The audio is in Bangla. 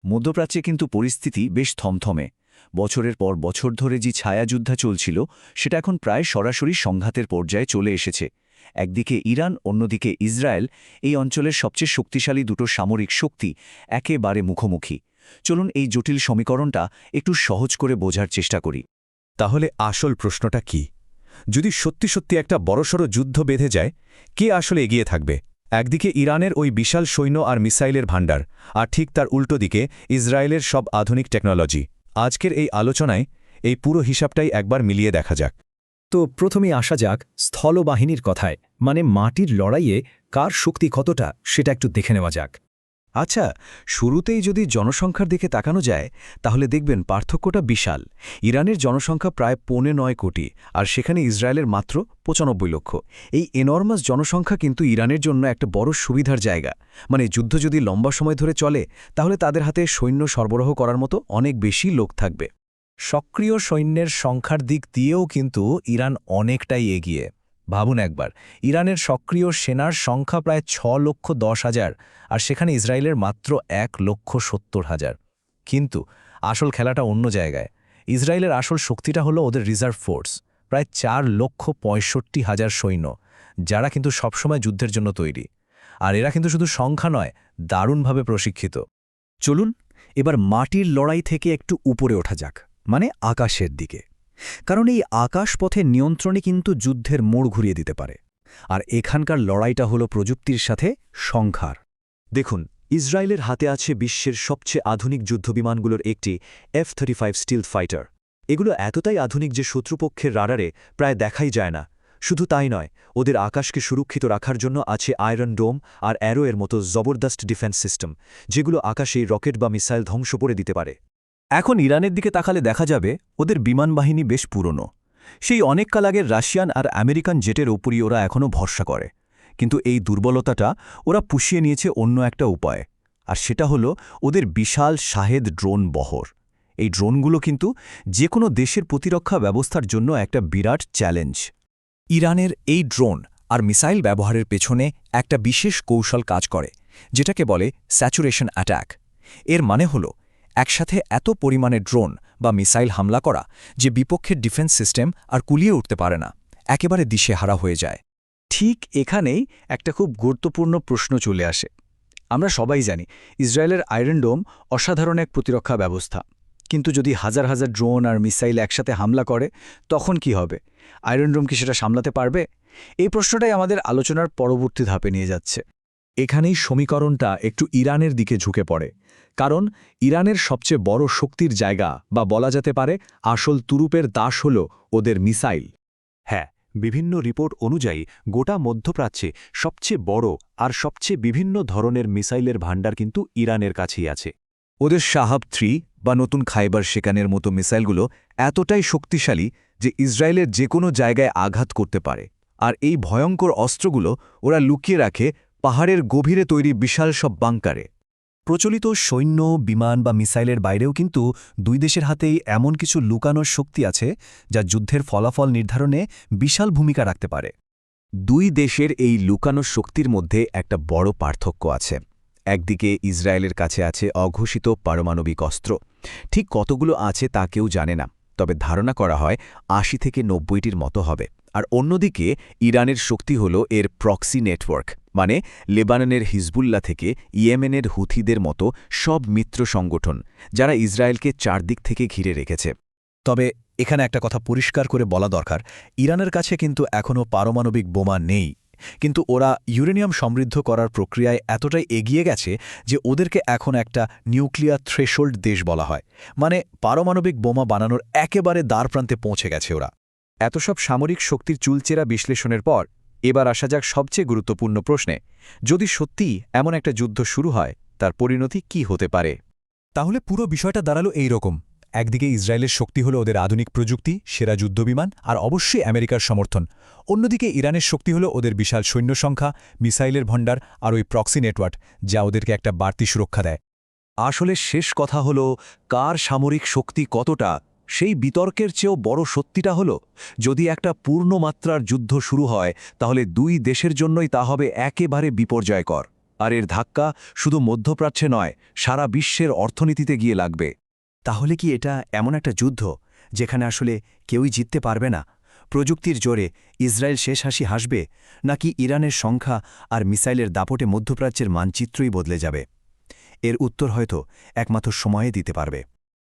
মধ্যপ্রাচ্যে কিন্তু পরিস্থিতি বেশ থমথমে। বছরের পর বছর ধরে যে ছায়াযুদ্ধ চলছিল সেটা এখন প্রায় সরাসরি সংঘাতের পর্যায়ে চলে এসেছে। একদিকে ইরান, অন্যদিকে ইসরায়েল, এই অঞ্চলের সবচেয়ে শক্তিশালী দুটো সামরিক শক্তি একেবারে মুখোমুখি। চলুন এই জটিল সমীকরণটা একটু সহজ করে বোঝার চেষ্টা করি। তাহলে আসল প্রশ্নটা কি? যদি সত্যি সত্যি একটা বড়সড় যুদ্ধ বেঁধে যায়, কে আসলে এগিয়ে থাকবে? একদিকে ইরানের ওই বিশাল সৈন্য আর মিসাইলের ভাণ্ডার, আর ঠিক তার উল্টো দিকে ইসরায়েলের সব আধুনিক টেকনোলজি। আজকের এই আলোচনায় এই পুরো হিসাবটাই একবার মিলিয়ে দেখা যাক। তো প্রথমেই আসা যাক স্থলবাহিনীর কথায়, মানে মাটির লড়াইয়ে কার শক্তি কতটা সেটা একটু দেখে নেওয়া যাক। আচ্ছা, শুরুতেই যদি জনসংখ্যার দিকে তাকানো যায় তাহলে দেখবেন পার্থক্যটা বিশাল। ইরানের জনসংখ্যা প্রায় 9.25 কোটি, আর সেখানে ইসরায়েলের মাত্র 95 লক্ষ। এই এনর্মাস জনসংখ্যা কিন্তু ইরানের জন্য একটা বড় সুবিধার জায়গা। মানে যুদ্ধ যদি লম্বা সময় ধরে চলে তাহলে তাদের হাতে সৈন্য সরবরাহ করার মতো অনেক বেশি লোক থাকবে। সক্রিয় সৈন্যের সংখ্যার দিক দিয়েও কিন্তু ইরান অনেকটাই এগিয়ে। ভাবুন একবার, ইরানের সক্রিয় সেনার সংখ্যা প্রায় 6,10,000, আর সেখানে ইসরায়েলের মাত্র 1,70,000। কিন্তু আসল খেলাটা অন্য জায়গায়। ইসরায়েলের আসল শক্তিটা হলো ওদের রিজার্ভ ফোর্স, প্রায় 4,65,000 সৈন্য, যারা কিন্তু সবসময় যুদ্ধের জন্য তৈরি। আর এরা কিন্তু শুধু সংখ্যা নয়, দারুণভাবে প্রশিক্ষিত। চলুন এবার মাটির লড়াই থেকে একটু উপরে ওঠা যাক, মানে আকাশের দিকে। কারণ এই আকাশপথের নিয়ন্ত্রণই কিন্তু যুদ্ধের মোড় ঘুরিয়ে দিতে পারে। আর এখানকার লড়াইটা হলো প্রযুক্তির সাথে সংখ্যার। দেখুন, ইসরায়েলের হাতে আছে বিশ্বের সবচেয়ে আধুনিক যুদ্ধবিমানগুলোর একটি F-35 স্টিলথ ফাইটার। এগুলো এতটাই আধুনিক যে শত্রুপক্ষের রাডারে প্রায় দেখাই যায় না। শুধু তাই নয়, ওদের আকাশকে সুরক্ষিত রাখার জন্য আছে আয়রন ডোম আর অ্যারো এর মতো জবরদস্ত ডিফেন্স সিস্টেম, যেগুলো আকাশেই রকেট বা মিসাইল ধ্বংস করে দিতে পারে। এখন ইরানের দিকে তাকালে দেখা যাবে ওদের বিমান বাহিনী বেশ পুরনো। সেই অনেককাল আগের রাশিয়ান আর আমেরিকান জেটের উপরই ওরা এখনও ভরসা করে। কিন্তু এই দুর্বলতাটা ওরা পুষিয়ে নিয়েছে অন্য একটা উপায়ে, আর সেটা হলো ওদের বিশাল শাহেদ ড্রোন বহর। এই ড্রোনগুলো কিন্তু যে কোনো দেশের প্রতিরক্ষা ব্যবস্থার জন্য একটা বিরাট চ্যালেঞ্জ। ইরানের এই ড্রোন আর মিসাইল ব্যবহারের পেছনে একটা বিশেষ কৌশল কাজ করে, যেটাকে বলে স্যাচুরেশন অ্যাটাক। এর মানে হল একসাথে এত পরিমাণে ড্রোন বা মিসাইল হামলা করা যে বিপক্ষের ডিফেন্স সিস্টেম আর কুলিয়ে উঠতে পারে না, একেবারে দিশেহারা হয়ে যায়। ঠিক এখানেই একটা খুব গুরুত্বপূর্ণ প্রশ্ন চলে আসে। আমরা সবাই জানি ইসরায়েলের আয়রন ডোম অসাধারণ এক প্রতিরক্ষা ব্যবস্থা, কিন্তু যদি হাজার হাজার ড্রোন আর মিসাইল একসাথে হামলা করে তখন কি হবে? আয়রন ডোম কি সেটা সামলাতে পারবে? এই প্রশ্নটাই আমাদের আলোচনার পরবর্তী ধাপে নিয়ে যাচ্ছে। এখানেই সমীকরণটা একটু ইরানের দিকে ঝুঁকে পড়ে, কারণ ইরানের সবচেয়ে বড় শক্তির জায়গা, বা বলা যেতে পারে আসল তুরুপের দাস হল ওদের মিসাইল। হ্যাঁ, বিভিন্ন রিপোর্ট অনুযায়ী গোটা মধ্যপ্রাচ্যে সবচেয়ে বড় আর সবচেয়ে বিভিন্ন ধরনের মিসাইলের ভাণ্ডার কিন্তু ইরানের কাছেই আছে। ওদের শাহাব 3 বা নতুন খাইবার শেকানের মতো মিসাইলগুলো এতটাই শক্তিশালী যে ইসরায়েলের যে কোনো জায়গায় আঘাত করতে পারে। আর এই ভয়ঙ্কর অস্ত্রগুলো ওরা লুকিয়ে রাখে পাহাড়ের গভীরে তৈরি বিশাল সব বাংকারে। প্রচলিত সৈন্য, বিমান বা মিসাইলের বাইরেও কিন্তু দুই দেশের হাতেই এমন কিছু লুকানোর শক্তি আছে যা যুদ্ধের ফলাফল নির্ধারণে বিশাল ভূমিকা রাখতে পারে। দুই দেশের এই লুকানো শক্তির মধ্যে একটা বড় পার্থক্য আছে। একদিকে ইসরায়েলের কাছে আছে অঘোষিত পারমাণবিক অস্ত্র। ঠিক কতগুলো আছে তা কেউ জানে না, তবে ধারণা করা হয় ৮০ থেকে ৯০টির মতো হবে। আর অন্যদিকে ইরানের শক্তি হল এর প্রক্সি নেটওয়ার্ক, মানে লেবাননের হিজবুল্লাহ থেকে ইয়েমেনের হুথিদের মতো সব মিত্র সংগঠন, যারা ইসরায়েলকে চারদিক থেকে ঘিরে রেখেছে। তবে এখানে একটা কথা পরিষ্কার করে বলা দরকার, ইরানের কাছে কিন্তু এখনও পারমাণবিক বোমা নেই, কিন্তু ওরা ইউরেনিয়াম সমৃদ্ধ করার প্রক্রিয়ায় এতটাই এগিয়ে গেছে যে ওদেরকে এখন একটা নিউক্লিয়ার থ্রেশোল্ড দেশ বলা হয়। মানে পারমাণবিক বোমা বানানোর একেবারে দ্বারপ্রান্তে পৌঁছে গেছে ওরা। এত সব সামরিক শক্তির চুলচেরা বিশ্লেষণের পর এবার আসা যাক সবচেয়ে গুরুত্বপূর্ণ প্রশ্নে। যদি সত্যিই এমন একটা যুদ্ধ শুরু হয়, তার পরিণতি কি হতে পারে? তাহলে পুরো বিষয়টা দাঁড়ালো এই রকম। একদিকে ইসরায়েলের শক্তি হলো ওদের আধুনিক প্রযুক্তি, সেরা যুদ্ধবিমান আর অবশ্যই আমেরিকার সমর্থন। অন্যদিকে ইরানের শক্তি হলো ওদের বিশাল সৈন্য সংখ্যা, মিসাইলের ভণ্ডার আর ওই প্রক্সি নেটওয়ার্ক, যা ওদেরকে একটা বাড়তি সুরক্ষা দেয়। আসলে শেষ কথা হলো কার সামরিক শক্তি কতটা, সেই বিতর্কের চেয়েও বড় সত্যিটা হলো যদি একটা পূর্ণমাত্রার যুদ্ধ শুরু হয় তাহলে দুই দেশের জন্যই তা হবে একেবারে বিপর্যয়কর। আর এর ধাক্কা শুধু মধ্যপ্রাচ্যে নয়, সারা বিশ্বের অর্থনীতিতে গিয়ে লাগবে। তাহলে কি এটা এমন একটা যুদ্ধ যেখানে আসলে কেউই জিততে পারবে না? প্রযুক্তির জোরে ইসরায়েল শেষ হাসি হাসবে, নাকি ইরানের সংখ্যা আর মিসাইলের দাপটে মধ্যপ্রাচ্যের মানচিত্রই বদলে যাবে? এর উত্তর হয়তো একমাত্র সময়ে দিতে পারবে।